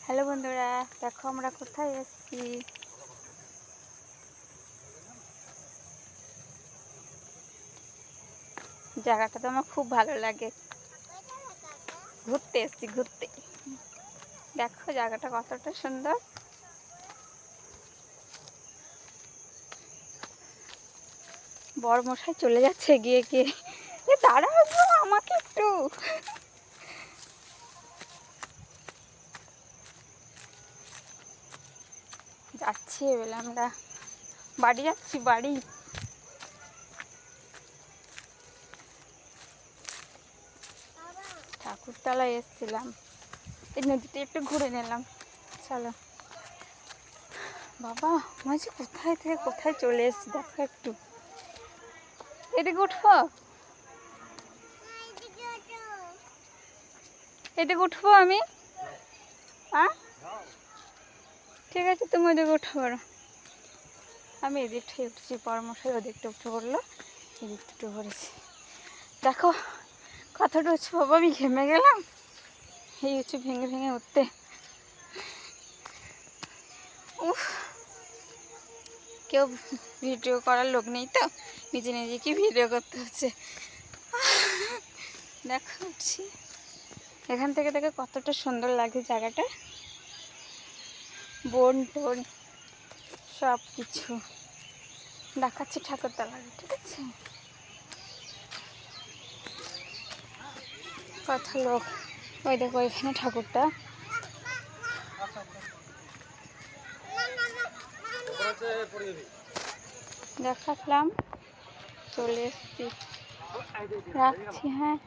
Hello বন্ধুরা, দেখো আমরা কোথায় এসেছি। জায়গাটা তো আমার খুব ভালো লাগে, ঘুরতে এসেছি ঘুরতে। দেখো জায়গাটা কতটা সুন্দর। বড় মশাই চলে যাচ্ছে গিয়ে গিয়ে। দাঁড়াও গো, আমাকে একটু। যাচ্ছি এবার আমরা বাড়ি যাচ্ছি, বাড়ি। ঠাকুরতলায় এসেছিলাম, এই নদীটা একটু ঘুরে নিলাম। চলো বাবা, মাঝে কোথায় থেকে কোথায় চলে এসেছি দেখো একটু। এদিকে উঠবো, এদিকে উঠবো আমি। হ্যাঁ ঠিক আছে, তুমি ওদিকে উঠে পড়ো। আমি এদিকটা উঠেছি, পরামর্শই ওদিকটা উঠে পড়লো, এদিকটা উঠে পড়েছি। দেখো কতটা উঁচু বাবা, আমি ঘেমে গেলাম এই উঁচু ভেঙে ভেঙে উঠতে। উফ, কেউ ভিডিও করার লোক নেই তো, নিজে নিজেকে ভিডিও করতে হচ্ছে। দেখো উঠছি, এখান থেকে দেখে কতটা সুন্দর লাগে জায়গাটা, বন টন সব কিছু দেখাচ্ছি ঠাকুরতলার। ঠিক আছে, কত লোক। ওই দেখো এখানে ঠাকুরটা দেখালাম, চলে এসছি, রাখছি। হ্যাঁ।